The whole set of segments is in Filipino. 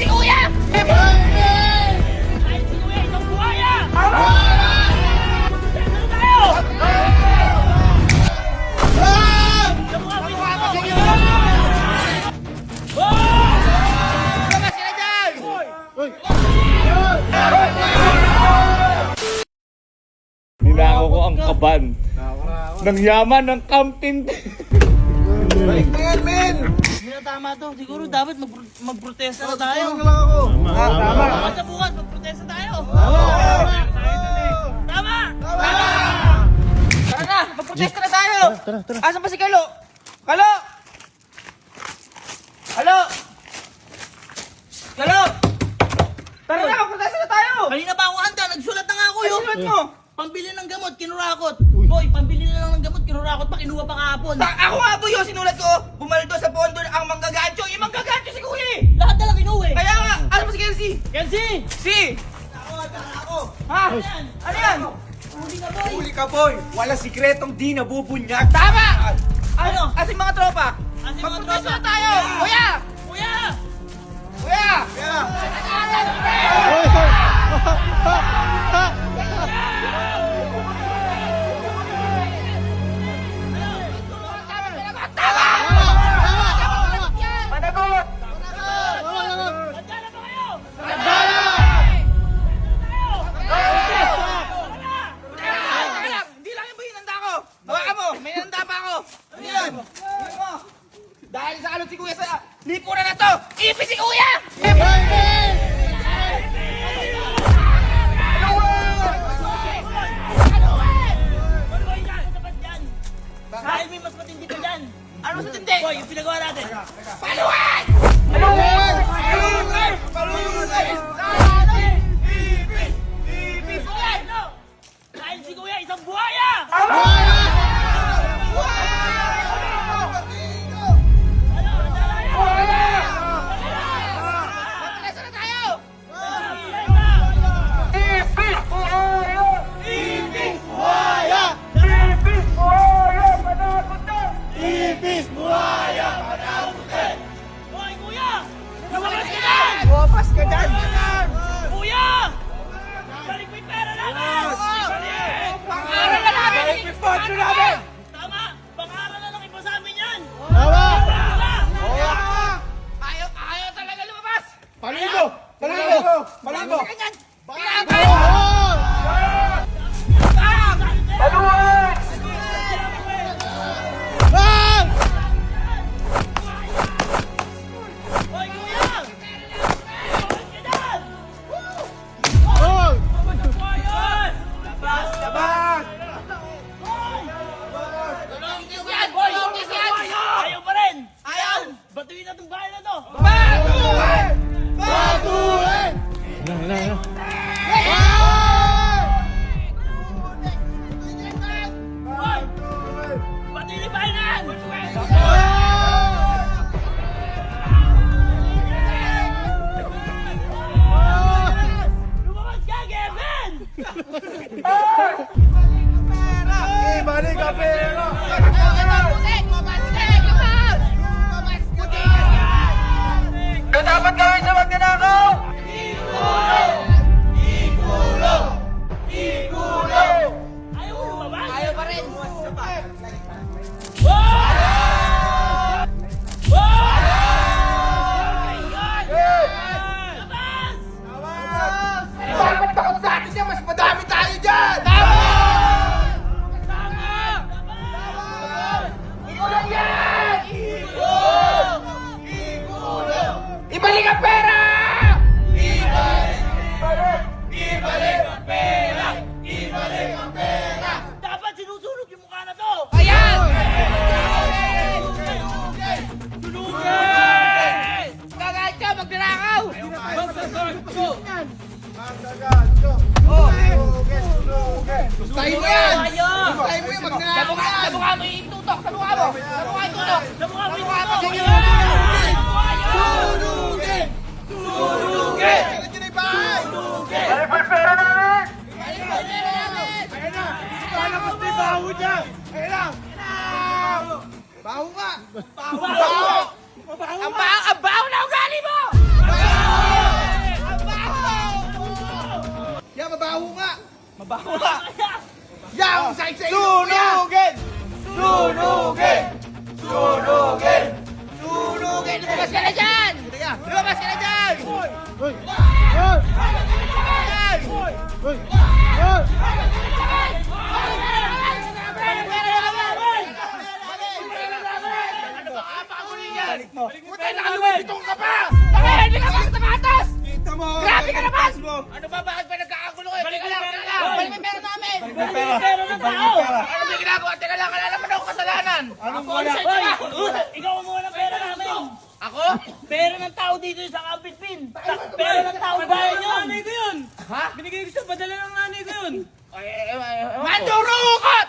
si Kuya! Kahit si Kuya, isang buhaya! Magprotesta na tayo! Sa mga Pilipino! Labas ka na dyan! Ninakaw ko ang kaban ng yaman ng camping. Balik na yan, men! Hindi na tama to. Siguro dapat magprotesta na tayo. Tulungan lang ako. Tama. Bukas sa bukas, magprotesta tayo. Tama! Tara na, magprotesta na tayo! Asan ba si Kalo? Kalo! Kalo! Kalo! Tara na, magprotesta na tayo! Kanina pa ako handa, nagsulat na nga ako Ay, yun. sulat mo! Pambili ng gamot, kinurakot. Boy, pambili na lang ng gamot, kinurakot pa, kinuha pa kahapon. Ako nga po yung sinulat ko, bumaldo sa pondo ang manggagancho. Yung manggagancho si Kuya! Lahat na lang kinuha. Kaya nga, asan ba si Kelsey? Kenzie! Si! Ha? Yan! Ano yan? Huli ka, boy! Huli ka, boy! Walang sikretong di nabubunyag! Tama! Ano? Asin mga tropa? Asin mga Magprotesta tropa? na tayo! Kuya! Kuya! Kuya! Panagot! Handa na ba kayo? Teka lang, hindi lang yung hinanda ko. Hawakan mo, may hinanda pa ako. Ano yan? Ano mo? Dahil sa alot si Kuya sa lipunan na to, ipis si Kuya! Ano ba yan? Dapat yan. Dahil may mas matindi pa dyan. Ano sa tindi? Boy, yung pinagawa natin. Paluwag! Ipis! Ano? Dahil si Kuya, isang buhaya! Magprotesta na tayo! Hoy, Kuya! Lumabas ka dyan! Buwapas ka dyan! Kuya! Balik mo yung pera namin! Balik! Pang-aral na namin! Balik yung sponsor namin! Tama! Pang-aral na lang iba sa amin yan! Tama! Ayaw talaga lumabas! Paligo! Paligo! Paligo! Ganyan! Hoy, Kuya! Lumabas ka dyan! Labas! Labas! Ayaw pa rin! Ayaw! Batuin na itong bahay na to! Batuin! Hoy! Batuin yung bahay na yan! Lumabas ka, Kevin! Ibalik ka pera! Ano dapat gawin sa magnanakaw? Ayaw mo lumabas? Ayaw pa rin! Labas! Dapat takot sa atin yan! Mas madami tayo dyan! Ikaw lang yan! Ibalik ang pera! Dapat sinusunod yung mukha na to! Ayan! Sunugin! Gagawin ka! Magnanakaw! Gustahin mo yan! Ayaw! Gustahin mo yan! Magnanakaw yan! Sa mukha mo itutok! Sa mukha mo! Sa mukha itutok! Sa mukha mo yung Sa mukha mo! ito! Sunugin! Sunugin! Sunugin! Sunugin! Balik mo yung pera namin! Balik mo yung pera namin! Kala ko di baho niya! Ayun lang! Baho ka! Baho! Ang baho na ugali mo! Mabaho ka! Yang! Sakit sa ilong mo yan! Sunugin! Sunugin! Sunugin! Sunugin! Lumabas ka na dyan! Lumabas ka na dyan! Hoy! Hoy! Hoy! Hoy! Hoy! Balik mo! Putay, nakalumipitong ka pa! Bakit hindi ka pang sapatos? Kita mo! Grabe ka naman! mo! Ano ba? Bakit ba nagkakagulo kayo? Teka lang! Balik mo yung pera namin! Pera ng tao! Ano ba ginagawa? Teka lang, alala mo na akong kasalanan! Anong wala? Hoy! Ikaw ang muna ng pera namin! Ako? Pera ng tao dito sa Kampitpin! Pera ng tao bayan yun! Nanay ko yun! Ha? Binigay ko sa padala ng nanay ko yun! Mandurukot!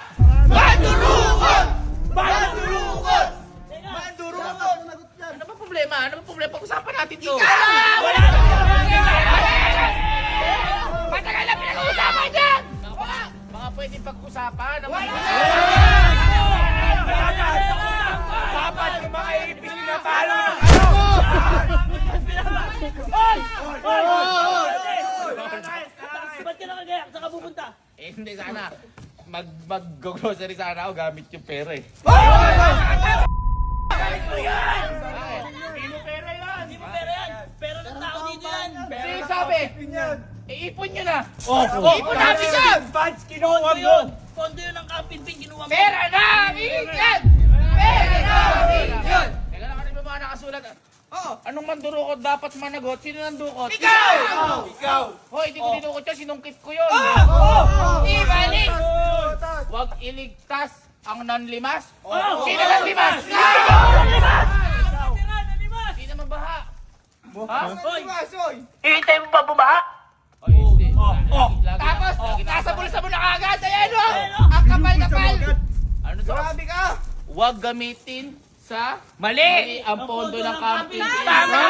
Mandurukot! Mandurukot! Teka! Mandurukot! Ano ba problema? Ano ba problema? Pag-usapan natin to. Wala na! Matagal na pinag-uusapan dyan! Baka pwede pag-usapan. Dapat yung mga ipis pinatalo! Hoy! Hoy! Ba't ka nakagayak? Saan ka pupunta? Eh, hindi sana. Mag-grocery sana ako gamit yung pera eh. Hindi mo pera yan! Pera ng tao dito yan! Sino sabi? Iipon nyo na. Ipon natin yan! Pants, kinuha Pondo mo! yun! Pondo yun ng Kampitpin! Kinuha mo! Pera namin yan! Pera namin yan! Teka lang, ano ba mga nakasulat? Anong mandurukot dapat managot? Sino nandukot? Ikaw! Ikaw! Hoy, hindi ko dinukot yun. Sinungkit ko yun. Ibalik! Huwag iligtas ang nanlimas. Sino nanlimas? Sino mabaha? Ha? Hoy! Hoy! Hihintay mo ba bumaha? Hindi. Tapos, nasa bulsa mo na kagad. Ayan o! Ang kapal-kapal! Ano to? Grabe ka! Huwag gamitin sa mali ang pondo ng camping. Tama!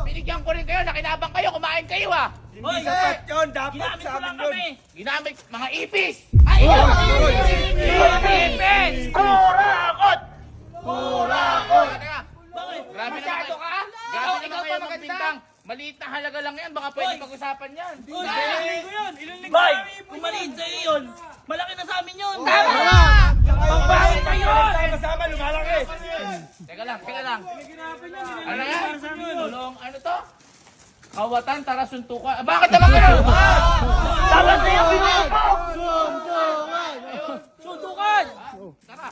Binigyan ko rin kayo, nakinabang kayo, kumain kayo ah! Hindi sapat yun! Dapat Ginamit sa ko lang amin yun! kami! Ginamit mga ipis! Ay! Ipis! Kurakot! Kurakot! Bakit? Grabe naman kayo. Grabe naman kayo magbintang. Maliit na halaga lang yan, baka pwede pag-usapan yan. Bay! Kung maliit sa'yo yun, malaki na sa amin yun! Bakit pa yun? Tayo kasama, lumalaki! Teka lang. Ano yan? Tulong, ano to? Kawatan, tara suntukan. Bakit naman kayo? Dapat na yung pinuha mo! Suntukan! Tara.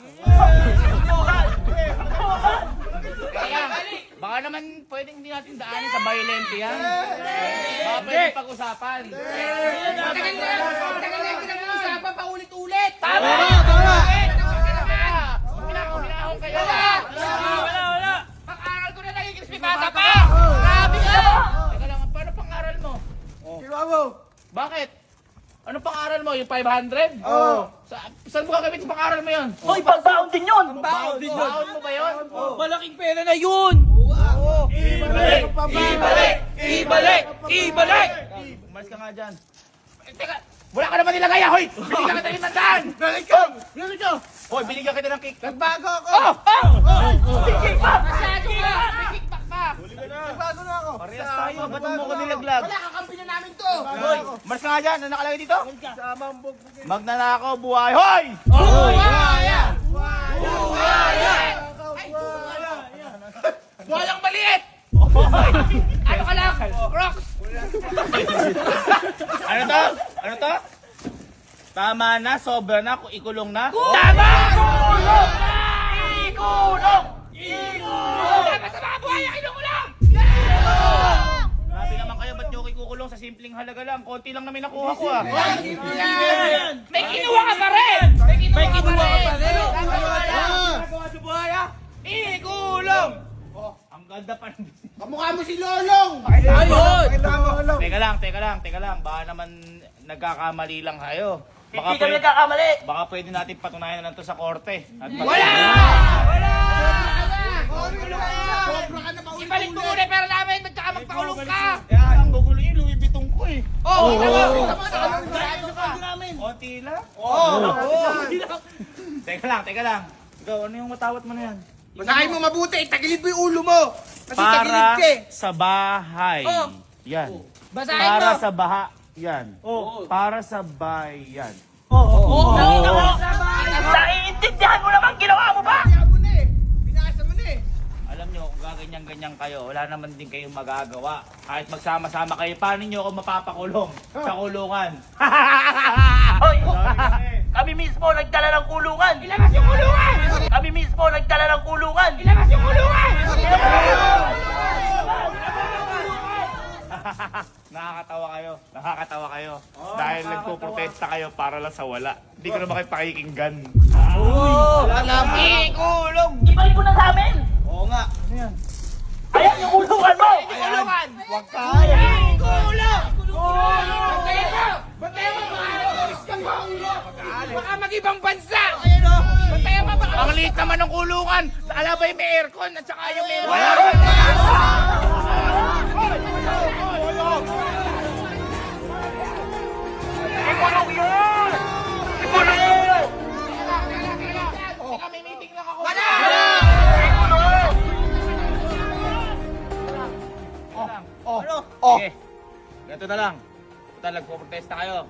Baka naman pwedeng hindi natin daanin sa violent yan. Baka pwede pag-usapan. Tagal na yung pinag-uusapan paulit-ulit. Tama! Minahon kayo. Wala! Pag-aral ko na naging crispy pata pa! Grabe ka! Teka lang, paano pang-aral mo? Kinuha mo! Bakit? Ano pang-aral mo? Yung 500? Oo! Saan mo gagawin sa pang-aral mo yun? Hoy, pagbaon din yun! Baon din yun! Baon mo ba yun? Malaking pera na yun! Ibalik! Ibalik! Ibalik! Ibalik! Umalis ka nga dyan. Teka, wala ka naman nilagay ah! Hoy! Binigyan kita ng tandaan! Balik ka! Hoy, binigyan kita ng kick. Nagbago ako! Kickback! Masyado ka! May kickback pa! Nagbago na ako! Parehas tayo, ba't mo ko nilaglag? Wala, kakampi na namin to! Hoy, umalis ka nga dyan. Ano nakalagay dito? Sama ang bugbugin! Magnanakaw, buhay. Hoy! Buhaya! Buhayang maliit! Ano ka lang? Crocs! Ano to? Tama na, sobra na, ikulong na. Tama! Ikulong! Tama sa mga buhay, ikulong! Grabe naman kayo, ba't nyo ikukulong sa simpleng halaga lang? Konti lang namin nakuha ko ah. May kinuha ka pa rin! May kinuha ka pa rin! Nagawa sa buhaya! Ikulong! Ang ganda pa rin. Kamukha mo si Lolong! Ayun! Lolong! Teka lang. Baka naman nagkakamali lang kayo. Hindi kami nagkakamali! Baka pwede natin patunayan na lang to sa korte. At Wala! Sobra ka na paulit-ulit! Ibalik mo muna yung pera namin, magtsaka magpakulong ka! Ang gugulo yung Louis Vuitton ko eh. Oo! Kita mo, Gano'n sa pondo namin! konti lang. Oo! Teka lang. Ikaw, ano yung matawat mo na yan? Basahin mo mabuti! Tagilid mo yung ulo mo! Kasi tagilid Para ka eh! sa bahay. Yan. Para sa baha. yan. Oh. Para sa bayan. Oo. Naiintindihan mo naman, ginawa mo ba? Alam nyo, kung gaganyan-ganyan kayo, wala naman din kayong magagawa. Kahit magsama-sama kayo, paano nyo ako mapapakulong sa kulungan? Hoy! Kami mismo nagdala ng kulungan! Ilabas yung kulungan! Kami mismo nagdala ng kulungan! Ilabas yung kulungan! Nakakatawa kayo. Nakakatawa kayo. Dahil nagpo-protesta kayo para lang sa wala. Hindi ko naman kayo pakikinggan. Ikulong! Ibalik mo na sa amin! Oo nga. Ayan yung kulungan mo! Kulungan! Huwag ka! Kulong! Bantayan mo! Bantayan mo! Baka mag-ibang bansa! Bantayan mo! Ang liit naman ng kulungan! Alabay may aircon at saka yung may Ikulong yun! Ikulong yun! Teka, may meeting lang ako. Sige, ganito na lang. Total, nagpo-protesta kayo.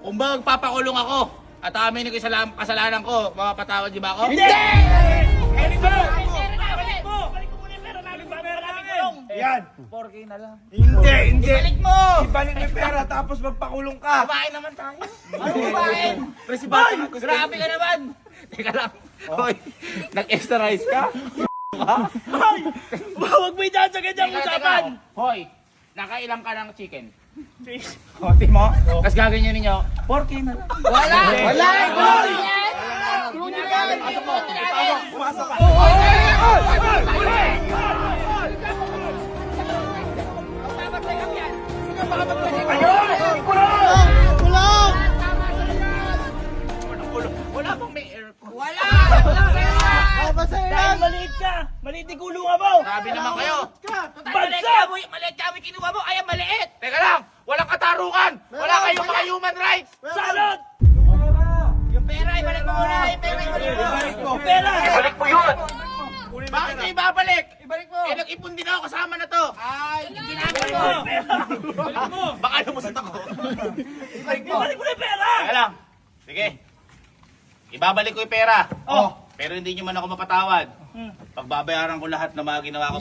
Kung ba magpapakulong ako at aminin ko yung kasalanan ko, mapapatawad di ba ako? Hindi! Balik mo! Balik mo muna yung pera namin bago ka namin kulong! Yan. 4K na lang. Hindi, hindi. Ibalik mo! Ibalik mo yung pera tapos magpakulong ka. Kumain naman tayo. Ano kumain? Grabe ka naman. Teka lang. Hoy, nag-extra rice ka? Hoy! Huwag mo idaan sa ganyang usapan! Hoy, nakailang ka ng chicken? Hote mo? Tapos gaganyan ninyo, 4K na lang. Wala! Wala! Pumasok ka. Wala bang may aircon? Wala! Dahil maliit ka! Maliit yung kulungan mo! Grabe naman kayo! Bansa! Maliit ka mo kinuha mo, ay maliit! Teka lang! Walang katarungan! Wala kayong mga human rights! Salot! Yung pera, ibalik mo muna! Yung pera, ibalik mo! Ibalik mo. Pera! Ibalik mo yun! Bakit kayo ibabalik? Ibalik mo! Eh, nag-ipon din ako kasama na to! Ay, ginagawa mo! Ibalik mo! Baka lumusot ako! Ibalik mo na yung pera! Teka lang! Sige! Ibabalik ko yung pera! Oh! Pero hindi nyo man ako mapatawad. Pagbabayaran ko lahat ng mga ginawa ko.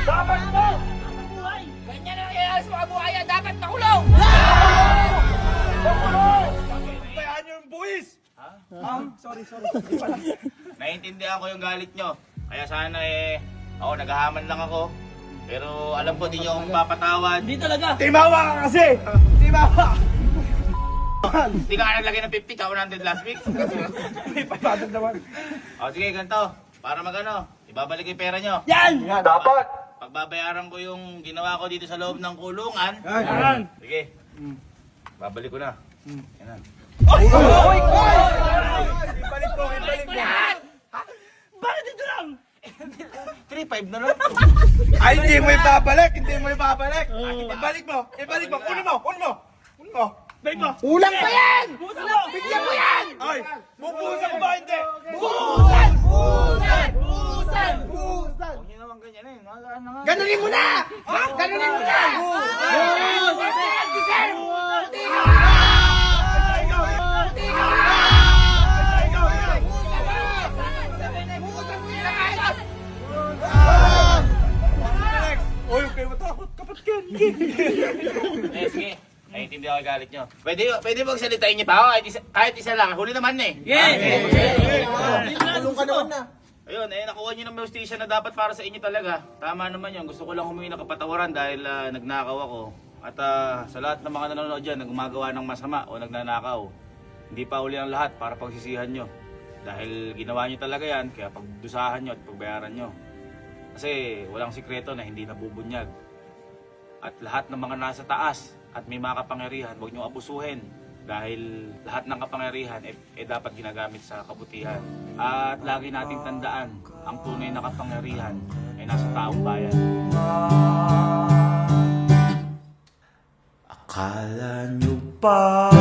Dapat mo! Ganyan na nangyayari sa mga buhaya. Dapat makulong! Bayaan nyo yung buwis. Sorry. Naiintindihan ko yung galit nyo. Kaya sana ako naghahaman lang ako. Pero alam ko di nyo akong mapapatawad. Hindi talaga! Timawa ka kasi. Timawa. Hindi ka nga naglagay ng 50, ka 100 last week. May 500 naman. O sige, ganito. Para magano, ibabalik ko yung pera nyo. Yan! Dapat. Pagbabayaran ko yung ginawa ko dito sa loob ng kulungan. Yan. Sige. Babalik ko na. Yan. Ibalik mo. Bakit ito lang? 3-5 na lang. Ay, hindi mo ibabalik. Ibalik mo. Kunin mo. Balik mo! Ulang pa yan! Buta mo! Bigyan mo yan! Ay, bubusan ko ba hindi? Busan! Huwag nyo naman ganyan eh. Ganunin mo na! Ganunin mo na! Uy, huwag kayo matakot. Kapat ka. Sige. Naiintindihan ko yung galit nyo. Pwede bang salitain niyo pa ako? Kahit isa lang. Huli naman eh. Tulong ka naman na! Ayun, nakuha nyo ng hustisya na dapat para sa inyo talaga. Tama naman yun. Gusto ko lang humingi ng kapatawaran dahil nagnakaw ako. At sa lahat ng mga nanonood dyan na gumagawa ng masama o nagnanakaw, hindi pa uli ang lahat para pagsisihan nyo. Dahil ginawa nyo talaga yan, kaya pagdusahan nyo at pagbayaran nyo. Kasi walang sikreto na hindi nabubunyag. At lahat ng mga nasa taas at may mga kapangyarihan, huwag nyo abusuhin. Dahil lahat ng kapangyarihan dapat ginagamit sa kabutihan. At lagi nating tandaan, ang tunay na kapangyarihan ay nasa taong bayan. Akala nyo ba